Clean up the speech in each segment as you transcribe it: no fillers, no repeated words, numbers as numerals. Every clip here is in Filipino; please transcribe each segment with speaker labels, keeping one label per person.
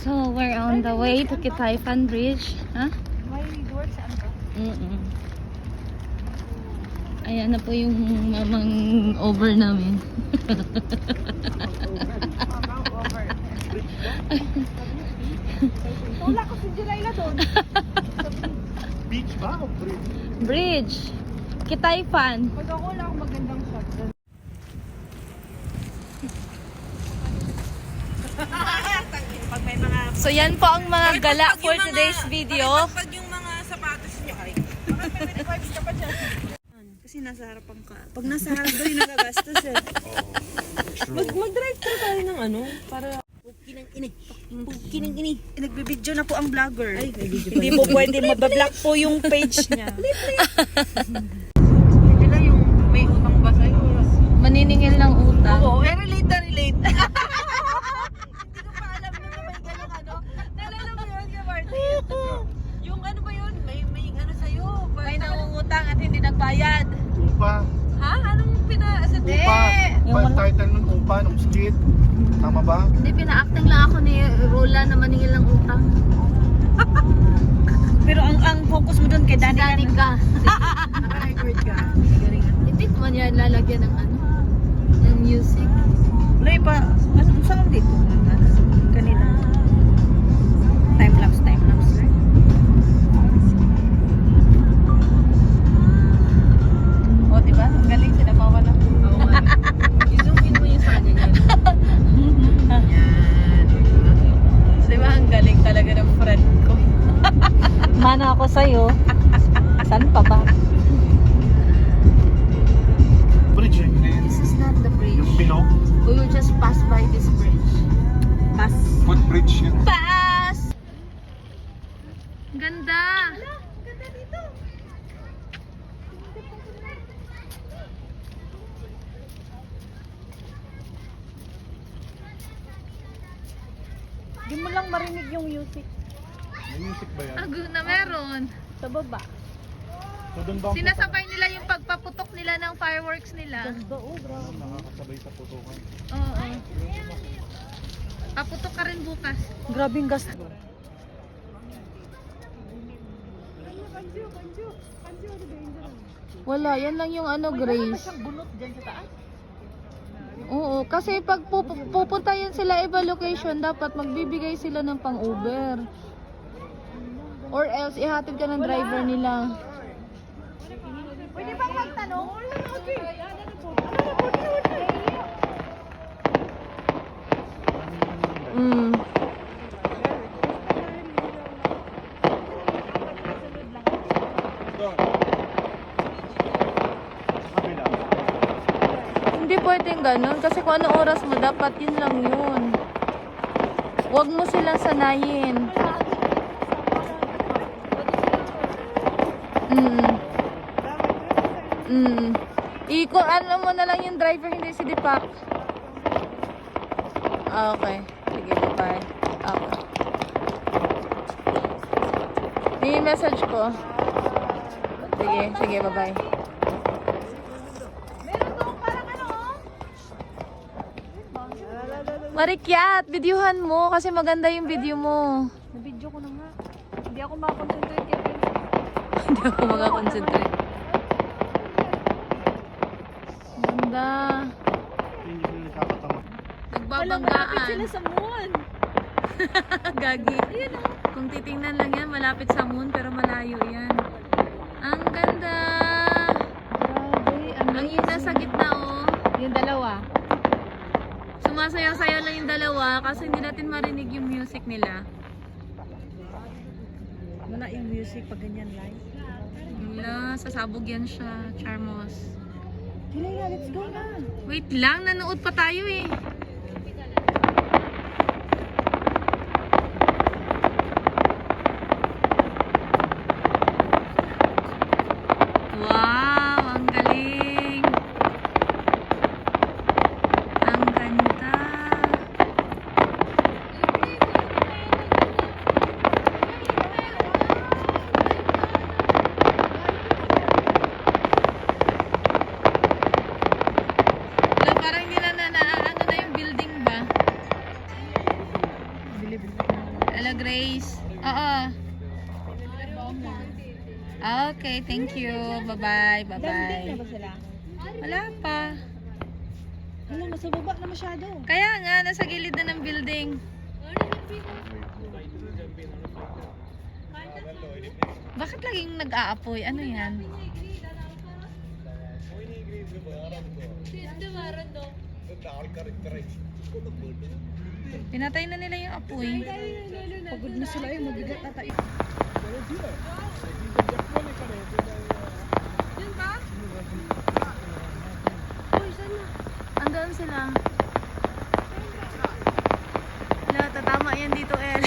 Speaker 1: So, we're on the way to Kitayfan Bridge. Ha?
Speaker 2: May door sa ano?
Speaker 1: Ayan na po yung mamang over namin.
Speaker 2: Over. Wala ko si Julayla doon.
Speaker 3: Beach ba o bridge?
Speaker 1: Bridge. Kitayfan.
Speaker 2: Pag ako wala akong magandang shot doon. Pag may mga...
Speaker 1: So, yan po ang mga gala for today's video.
Speaker 2: Pag yung mga sapatos nyo ay... Bakit may vibes ka pa dyan? Kasi nasa harapan ka. Pag nasa harap doon yung nagagastos eh. Mag-drive thru tayo ng ano, para... Pukinang ini. Nagbibideo na po ang vlogger. Ay, hindi po pwede mabablock po yung page niya. Hindi lang yung may utang ba sa'yo?
Speaker 1: Maniningil ng utang.
Speaker 2: Oo, relate na relate. Hindi ko pa alam na may ganun ano. Nalala mo yun, Martin? Yung ano ba yun? May ano sa'yo?
Speaker 1: May nangungutang at hindi nagbayad.
Speaker 3: Upa.
Speaker 2: Ha? Anong sa
Speaker 3: Upa. Yung title nun, upa, ng skid. Tama ba?
Speaker 1: Hindi, pina-acting lang ako ni Rola na maningil ng utang.
Speaker 2: Pero ang focus mo doon kay Danny.
Speaker 1: Danig ka.
Speaker 2: Naka-record ka.
Speaker 1: Hindi ko man yan lalagyan ng ano, ng music.
Speaker 2: Lay pa, ano, saan dito? Kanina. Time-lapse. O, diba? Ang galing, sinabawa lang.
Speaker 1: Oo nga. I-zoom in mo yung sa kanya yan.
Speaker 2: Yan.
Speaker 1: Diba, ang galing talaga ng friend ko.
Speaker 2: Mana ako sa'yo. Saan pa ba?
Speaker 3: Bridge yun.
Speaker 1: This is not the bridge.
Speaker 3: Yung below.
Speaker 1: We will just pass by this bridge.
Speaker 2: Pass.
Speaker 3: Footbridge yun.
Speaker 1: Pass! Ganda!
Speaker 2: Ganda dito. Di mo lang marinig yung music
Speaker 3: May music ba yan?
Speaker 1: Ago na meron.
Speaker 2: sa baba.
Speaker 3: So doon ba ang
Speaker 1: Sinasabay nila yung pagpaputok nila ng fireworks nila.
Speaker 2: Ganda, oh, grabe.
Speaker 3: nakakasabay sa putukan?
Speaker 1: Oo. Paputok ka rin bukas.
Speaker 2: Grabe yung gasto.
Speaker 1: Wala, yan lang yung ano, Grace.
Speaker 2: Bunot dyan sa taas.
Speaker 1: Oo, kasi pag pupunta yan sila iba location, dapat magbibigay sila ng pang-Uber. Or else, ihatid ka ng driver nila.
Speaker 2: Pwede bang magtanong?
Speaker 1: Mm.
Speaker 3: Kabila.
Speaker 1: Hindi pwedeng ganun, kasi kung anong oras mo, dapat yun lang yun. Huwag mo silang sanayin. Ano mo na lang yung driver, hindi si Deepak. Ah, okay. Sige, bye-bye. Okay. I-message ko. Sige, bye-bye.
Speaker 2: Meron doon parang ano,
Speaker 1: Marikyat, videohan mo kasi maganda yung video mo.
Speaker 2: na-video ko na nga. Hindi ako makakonsentrate kay Prince.
Speaker 1: Hindi ako makakonsentrate. Ganda.
Speaker 3: Hindi sila nakakatama.
Speaker 1: Nagbabanggaan.
Speaker 2: sila sa moon.
Speaker 1: Gagi. Kung titingnan lang yan, malapit sa moon pero malayo yan. Ang ganda.
Speaker 2: Grabe,
Speaker 1: Ang yung nasa gitna oh.
Speaker 2: yung dalawa.
Speaker 1: Sumasayaw-sayaw lang yung dalawa kasi hindi natin marinig yung music nila.
Speaker 2: Wala yung music pag ganyan live.
Speaker 1: Wala, sasabog yan siya. Charmos.
Speaker 2: Julia, let's go na.
Speaker 1: Wait lang, nanood pa tayo eh. Wow, ang galing. Ang ganda. Parang hindi na ano na yung Hello, Grace. Oo. Okay, thank you. Bye-bye. Bye-bye.
Speaker 2: ba sila?
Speaker 1: Wala pa.
Speaker 2: Wala, nasa baba na masyado.
Speaker 1: Kaya nga, nasa gilid na ng building. Bakit laging nag-aapoy? Ano yan? Pinatay na nila yung apoy.
Speaker 2: Pagod na sila yung mabigat na tayo. Yun ba? Uy, saan na?
Speaker 1: Andun sila. Wala, tatama yan dito, El.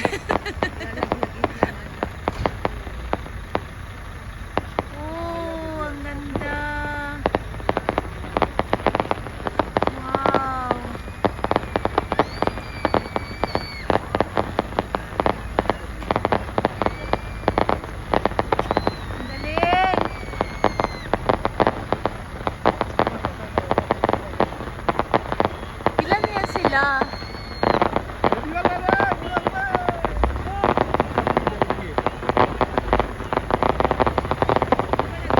Speaker 1: Oh, ang ganda. Wow. Ang galing. Ilan yan sila?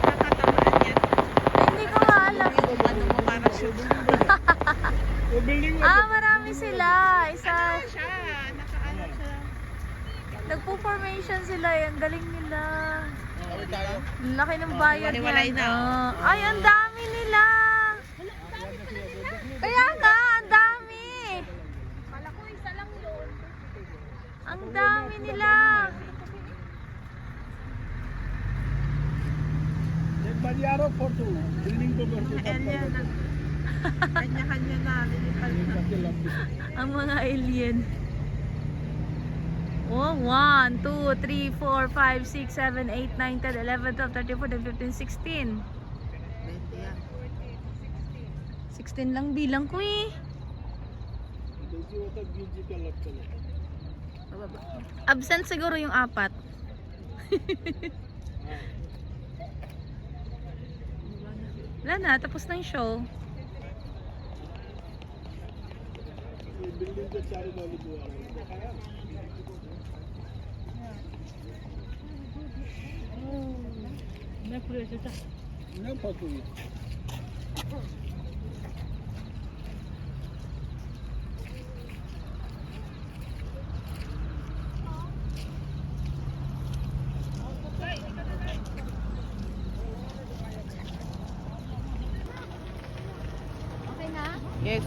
Speaker 2: Nakatamaan yan.
Speaker 1: Hindi ko nga alam.
Speaker 2: Yung ano mo, parachute.
Speaker 1: Marami sila. Isa.
Speaker 2: Siya, nakaano siya.
Speaker 1: Nagpo-formation sila. Ang galing nila. Ang laki ng bayad
Speaker 2: Wali-walay
Speaker 1: yan.
Speaker 2: na.
Speaker 1: Ay, ang dami nila. Kaya nga, ang dami.
Speaker 2: Kala ko isa lang yun.
Speaker 1: Ang dami nila.
Speaker 3: Balyaro for two. Building to
Speaker 2: Kanya na. Kanya-kanya na. Lilipad na.
Speaker 1: Ang mga alien. Oh, 1, 2, 3, 4, 5, 6, 7, 8, 9, 10, 11, 12, 13, 14, 15, 16.
Speaker 2: 20 yan.
Speaker 1: 16 lang bilang ko eh. Absent siguro yung 4. Wala na, tapos na yung show.
Speaker 2: Yes.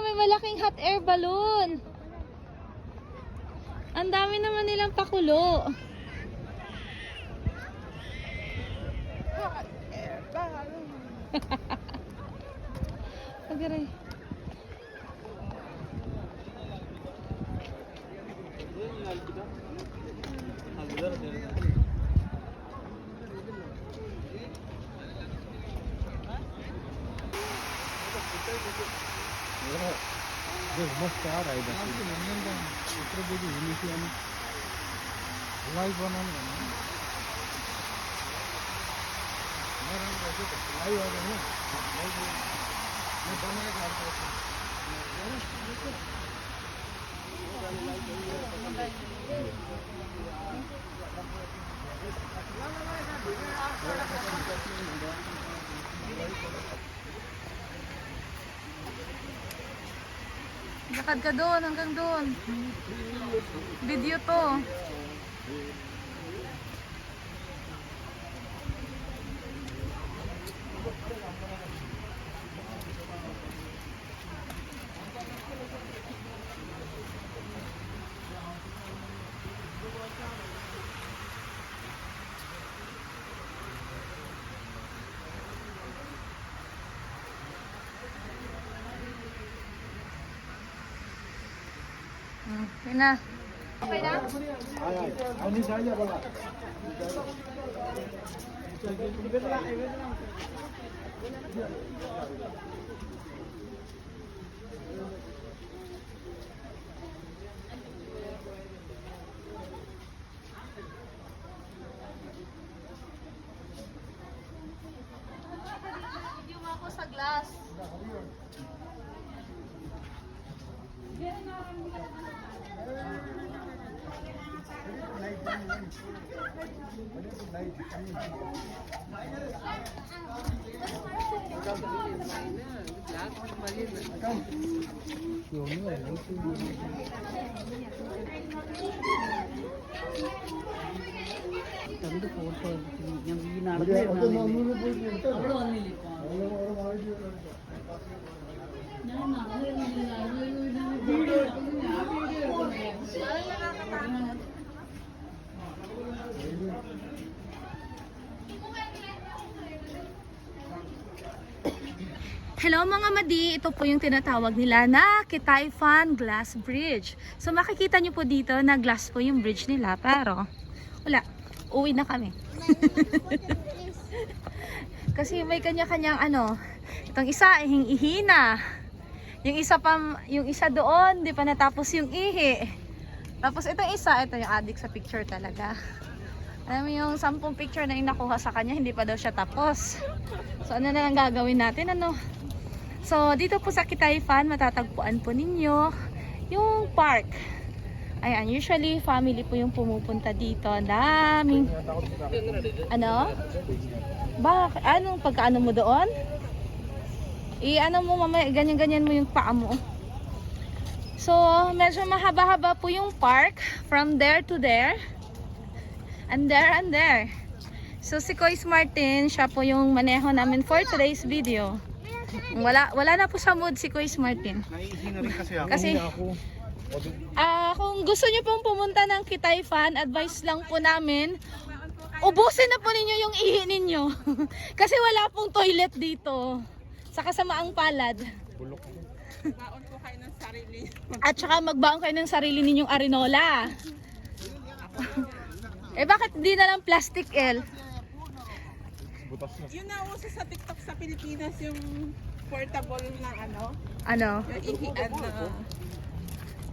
Speaker 1: May malaking hot air balloon. Ang dami naman nilang pakulo.
Speaker 2: Hot air balloon.
Speaker 1: Agaray.
Speaker 3: मस्त आ रहा है इधर लाइव बनाने
Speaker 1: Lakad ka doon, hanggang doon. Video to. Yun na. Okay na? Video mo ako sa glass. Hello mga madi, ito po yung tinatawag nila na Kitayfan Glass Bridge. So makikita nyo po dito na glass po yung bridge nila, pero wala, uwi na kami. Kasi may kanya-kanyang ano, itong isa ihing-ihina. Yung isa doon, di pa natapos yung ihi. Tapos itong isa, ito yung addict sa picture talaga. Alam mo yung 10 picture na yung nakuha sa kanya, hindi pa daw siya tapos. So ano na lang gagawin natin, ano? So dito po sa Kitayfan, matatagpuan po ninyo yung park. Ayan, usually family po yung pumupunta dito. Ang daming ano? Bakit? Anong pagkaano mo doon? I-ano mo mamaya, ganyan-ganyan mo yung paa mo. So, medyo mahaba-haba po yung park from there to there. And there and there. So, si Kois Martin, siya po yung maneho namin for today's video. Wala na po sa mood si Kois Martin.
Speaker 3: Naiihi na rin kasi ako.
Speaker 1: Kasi, kung gusto nyo pong pumunta ng Kitayfan, advice lang po namin, ubusin na po ninyo yung ihi ninyo. Kasi wala pong toilet dito. Sa kasamaang palad.
Speaker 2: Baon po kayo ng sarili.
Speaker 1: At saka magbaon kayo ng sarili ninyong arinola. Eh bakit di na lang plastic, El?
Speaker 2: Yun na uso sa TikTok sa Pilipinas, yung portable na ano.
Speaker 1: Ano?
Speaker 2: Yung ihian na.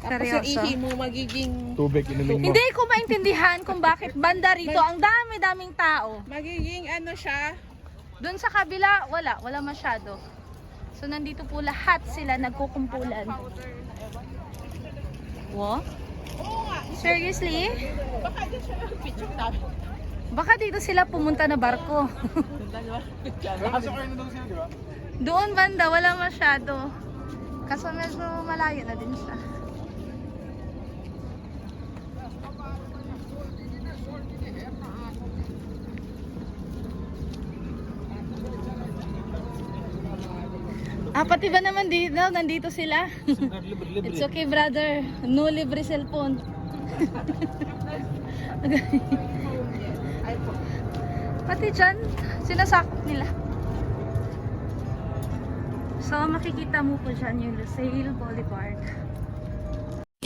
Speaker 2: Tapos
Speaker 1: Seryoso?
Speaker 2: yung ihi mo magiging
Speaker 3: Tubig inumin mo.
Speaker 1: Hindi ko maintindihan kung bakit banda rito ang dami-daming tao.
Speaker 2: magiging ano siya.
Speaker 1: Doon sa kabila, wala masyado. So nandito po lahat sila nagkukumpulan.
Speaker 2: Powder na ewan.
Speaker 1: Wo?
Speaker 2: Oo nga.
Speaker 1: Seriously?
Speaker 2: Baka dyan siya yung picture namin.
Speaker 1: Baka dito sila pumunta na barko.
Speaker 3: Kasi kayo na daw sila, di ba?
Speaker 1: Doon banda, wala masyado. Kaso medyo malayo na din siya. Pati ba naman dito, nandito sila? It's okay, brother. No libre cellphone. Pati dyan, sinasakop nila. So, makikita mo po dyan yung Lusail Boulevard.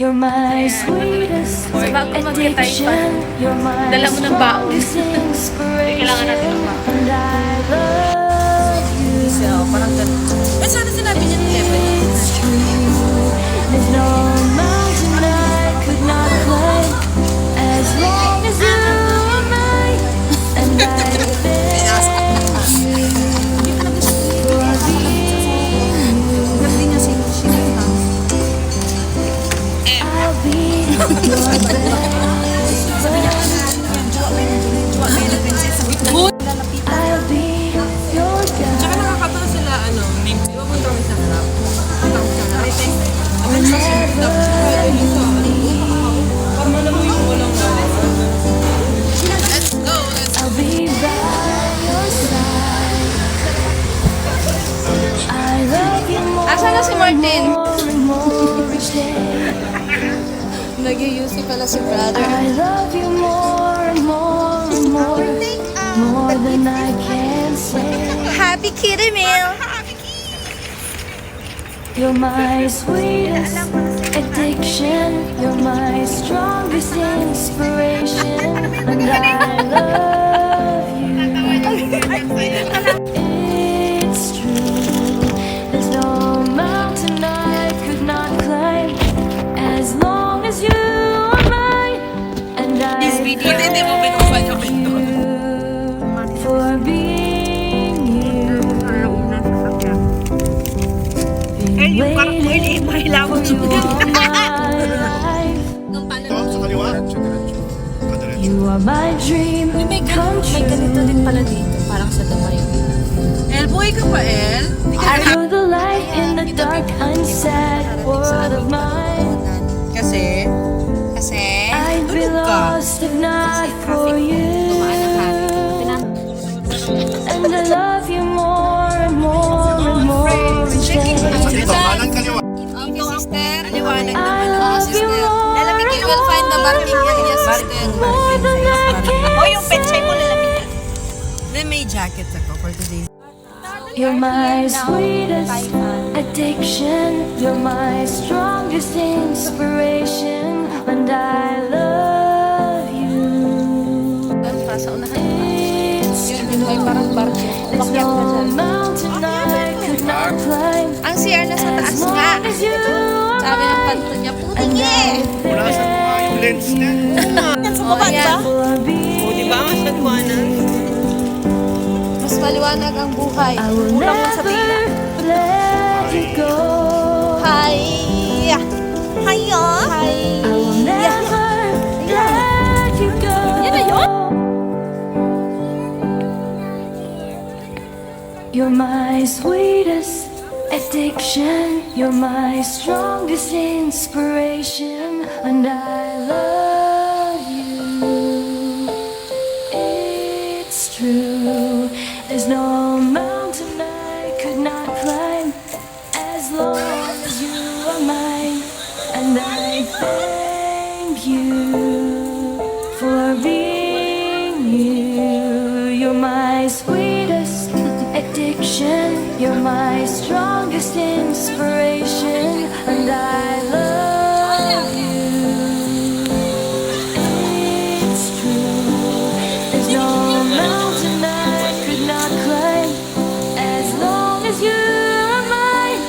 Speaker 4: You're my sweetest
Speaker 1: Bago
Speaker 4: addiction. You're my
Speaker 1: Dala mo ng baon.
Speaker 4: strongest inspiration.
Speaker 1: Kailangan natin ng baon.
Speaker 4: And I love you.
Speaker 2: So, parang ganun. Eh, sana sinabi niya ni Evan.
Speaker 4: It's true. There's no mountain I could not climb as long as you are mine. And I thank you for being
Speaker 2: Hindi niya sinita.
Speaker 4: I'll be your best friend. I'll be your guide.
Speaker 2: Tsaka nakakatawa sila, ano, di ba mo tawag sa harap? Tawag sa harap. Abin sa sinita. Pwede sa parang alam mo yung walang Let's go!
Speaker 4: I'll be by your side. I love you more.
Speaker 1: Asan na si Martin?
Speaker 4: More and more each day.
Speaker 1: Nag-UC pala si brother.
Speaker 4: I love you more and more and more. More than I can say.
Speaker 1: Happy Kitty Meal!
Speaker 4: You're my sweetest addiction. You're my strongest inspiration. And I love you. It's true. There's no mountain I could not climb as long as you are mine. And I thank you for being you. Been waiting for you all my life.
Speaker 3: Ito, sa kaliwa. Kadiretso.
Speaker 4: You are my dream come true.
Speaker 2: din pala dito, parang sa Dumayo. El, buhay ka pa, El?
Speaker 4: You're the light in the dark, unsaid world of mine.
Speaker 2: Kasi?
Speaker 4: I'd be
Speaker 2: Tulog ka.
Speaker 4: lost if not for you. And I love you more and more and more each day.
Speaker 3: Dito, kanan kaliwa.
Speaker 4: I love you more and more than I can say.
Speaker 2: Then may jacket ako for today.
Speaker 4: You're my sweetest addiction. You're my strongest inspiration. And I love you. It's true. There's no mountain I could not climb
Speaker 1: Ang CR nasa taas
Speaker 4: as
Speaker 1: nga.
Speaker 4: long as you are
Speaker 1: Sabi ng
Speaker 4: mine.
Speaker 1: panto niya, puting
Speaker 4: And
Speaker 1: eh.
Speaker 3: Wala sa mga yung lens niya.
Speaker 1: Oh, yan.
Speaker 4: for being
Speaker 2: O, di ba? Mas nagwanan.
Speaker 1: Mas maliwanag ang buhay.
Speaker 4: I will
Speaker 1: Kulang mo sa
Speaker 4: never
Speaker 1: tila.
Speaker 4: let you go.
Speaker 1: Hi! Hayo! Hi!
Speaker 4: I will never let you go.
Speaker 1: Yan na yun?
Speaker 4: You're my sweetest addiction. You're my strongest inspiration. And I love you. It's true. There's no mountain I could not climb as long as you are mine. And I thank you for being you. You're my sweetest addiction. You're my strongest inspiration. And I love you. It's true. There's no mountain I could not climb as long as you are mine.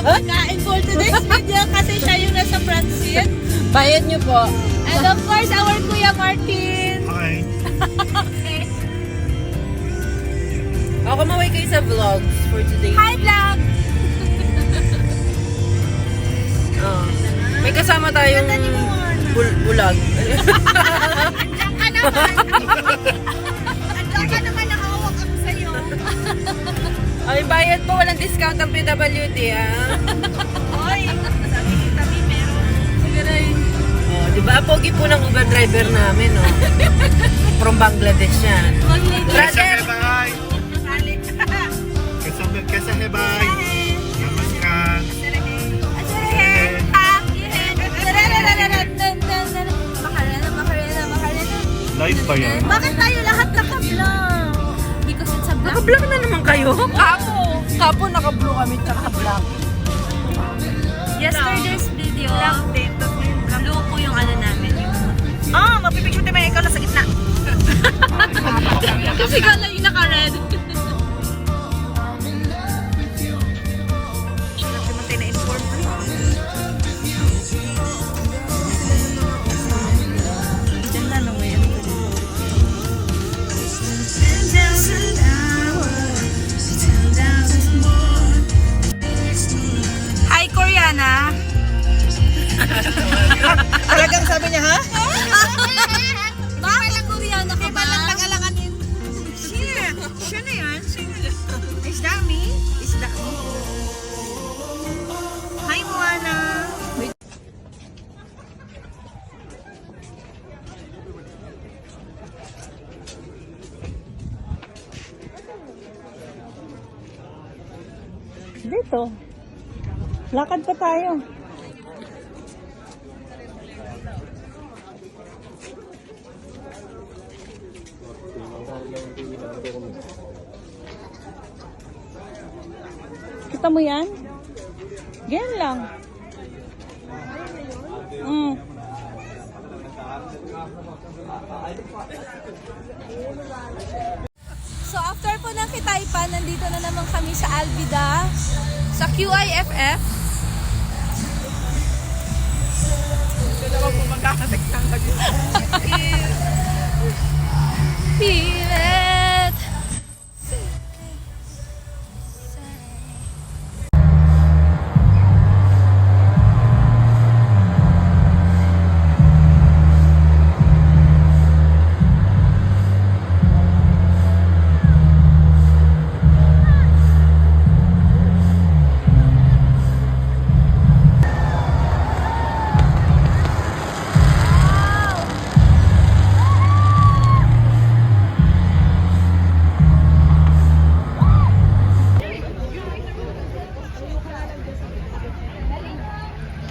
Speaker 1: Pagkain for today's video kasi siya yung nasa front seat.
Speaker 2: Bayad niyo po.
Speaker 1: And of course, our Kuya Martin.
Speaker 3: Hi.
Speaker 2: Ako maway kayo sa vlogs for today.
Speaker 1: Hi, vlog!
Speaker 2: Oh. May kasama tayong bulag.
Speaker 1: Andiyan ka naman. Andiyan ka naman, nakahawak ako sa'yo.
Speaker 2: Ay, bayad po. Walang discount ang PWD, ah.
Speaker 1: Oy, sabi ni Tami, meron.
Speaker 2: Oh, di ba? Pogi po ng Uber driver namin, oh. From Bangladesh yan.
Speaker 3: Kesa
Speaker 2: Brother!
Speaker 3: hebay. Kesa hebay. Namaskar. Live ba yan?
Speaker 1: Bakit tayo lahat naka-vlog? Because it's a vlog.
Speaker 2: Naka-vlog na naman kayo? Kapo naka-blue kami tsaka black.
Speaker 1: Yesterday's video, blue po yung
Speaker 2: Mapipicture tayo ikaw na sa gitna.
Speaker 1: Kasi gala yung naka-red.
Speaker 2: Naman tayo na-inform. Diyan na no, ngayon. Hi, Koreana! Talagang sabi niya, ha?
Speaker 1: Bakit Koreana ka ba?
Speaker 2: Tagalakanin. Siya na yan. Is that me? Is that me? Hi, Moana. Dito. Lakad pa tayo. Kita mo yan? Ganyan lang.
Speaker 1: So after po ng Kitaypan, nandito na naman kami sa Alvida, sa QIFF. Feel it.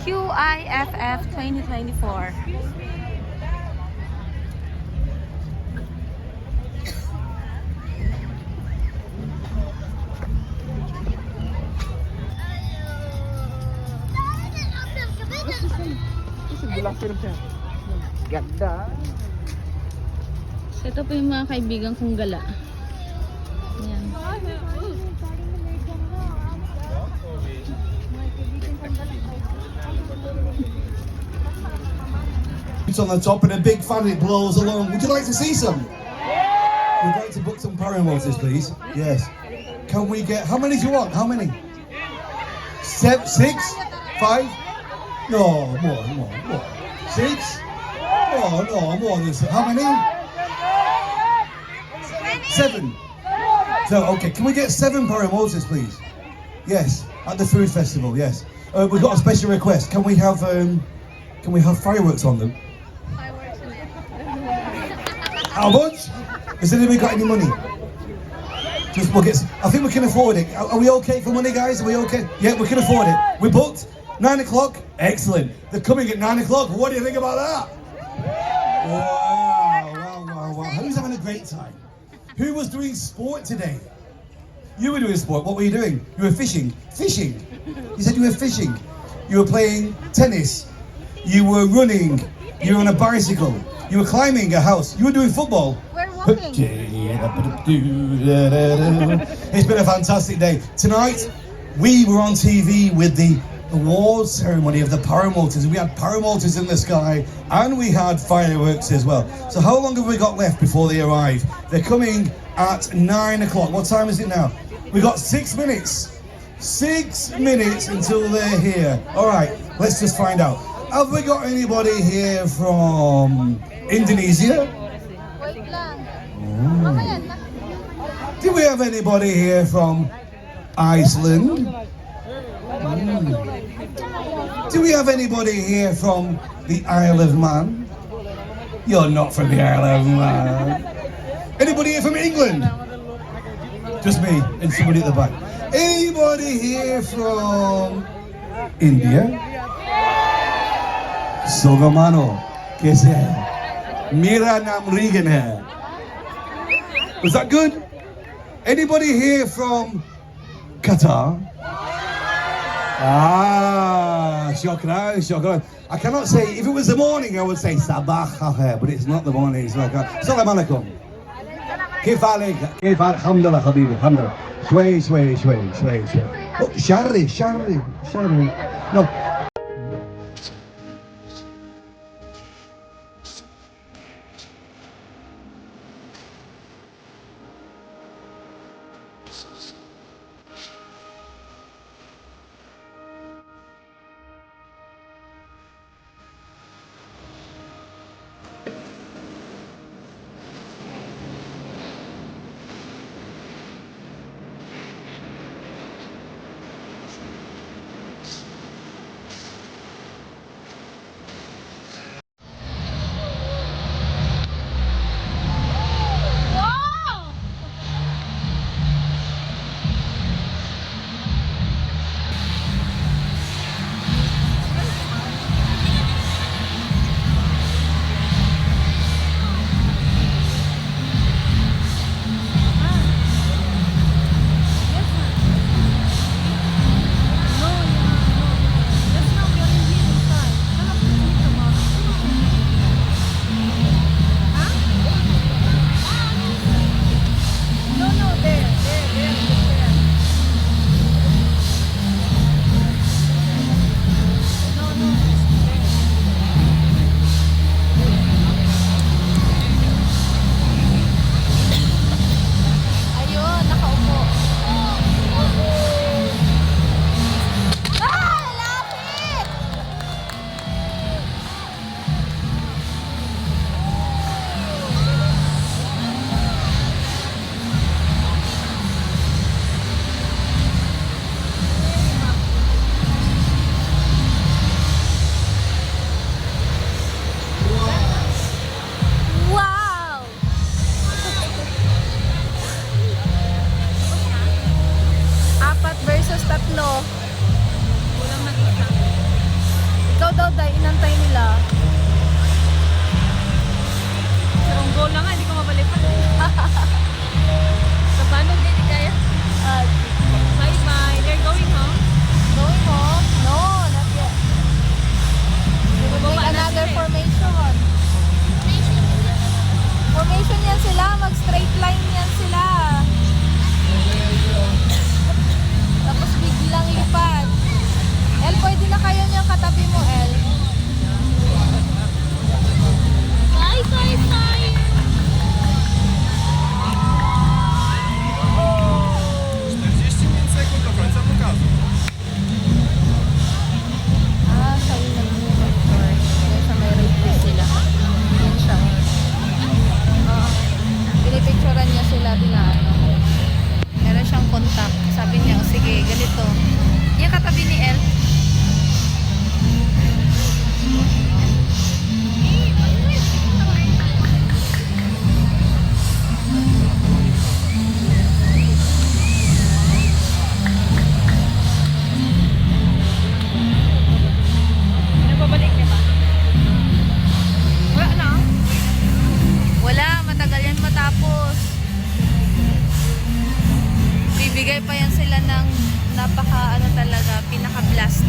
Speaker 1: QIFF 2024.
Speaker 3: Ganda.
Speaker 1: So ito po yung mga kaibigan kong gala. Ayan.
Speaker 5: It's on the top and a big fan it blows along. Would you like to see some? We'd like to book some paramotors, please. Yes. Can we get, how many do you want? How many? 7, 6, 5? No, more. 6? Oh, no, more than 6. How many? 7. So, okay, can we get 7 paramotors, please? Yes, at the food festival, yes. We've got a special request. Can we have fireworks on them? How much? Has anybody got any money? Just we'll get. I think we can afford it. Are we okay for money, guys? Are we okay? Yeah, we can afford it. We booked 9 o'clock. Excellent. They're coming at 9 o'clock. What do you think about that? Wow. Who's having a great time? Who was doing sport today? You were doing sport. What were you doing? You were fishing. Fishing. You said you were fishing. You were playing tennis. You were running. You were on a bicycle. You were climbing a house. You were doing football.
Speaker 1: We're walking.
Speaker 5: It's been a fantastic day. Tonight, we were on TV with the awards ceremony of the paramotors. We had paramotors in the sky and we had fireworks as well. So how long have we got left before they arrive? They're coming at 9 o'clock. What time is it now? We got 6 minutes. 6 minutes until they're here. All right, let's just find out. Have we got anybody here from Indonesia?
Speaker 1: Wait lang.
Speaker 5: Do we have anybody here from Iceland? Do we have anybody here from the Isle of Man? You're not from the Isle of Man. Anybody here from England? Just me and somebody at the back. Anybody here from India? Sogamano, कैसे है? मेरा नाम रीगन है. Was that good? Anybody here from Qatar? shukran, shukran. I cannot say, if it was the morning, I would say sabah khair, but it's not the morning. It's like, salam alaikum. كيف عليك؟ كيف عليك؟ الحمد لله حبيبي الحمد لله. شوي شوي شوي شوي شوي. شري شري شري. No.
Speaker 1: Ayun, nakaupo. Ah! Lapit! Wow! Apat versus tatlo. Kulang na isa. Ikaw daw, Day, inantay nila.
Speaker 2: Sarong goal lang nga, hindi ko mabalik pa. Sa paano hindi kaya? Bye-bye. They're going home.
Speaker 1: Going home? No, not yet. We will
Speaker 2: Baba
Speaker 1: make
Speaker 2: na
Speaker 1: another
Speaker 2: sila eh.
Speaker 1: formation. Formation yan sila. Mag-straight line yan sila. Tapos biglang lipad. El, pwede na kayo niyang katabi mo, El. Bye, bye, bye. Ah, sa ilang minute or yan sa may review sila. Yan siya. Pinipicturean niya sila ano. Meron siyang contact. Sabi niya, o sige, ganito. Yung katabi ni El.
Speaker 2: Nagpabalik niya ba?
Speaker 1: Wala na. Wala, matagal yan matapos. Bibigay pa yan sila ng napaka ano talaga, pinaka blast.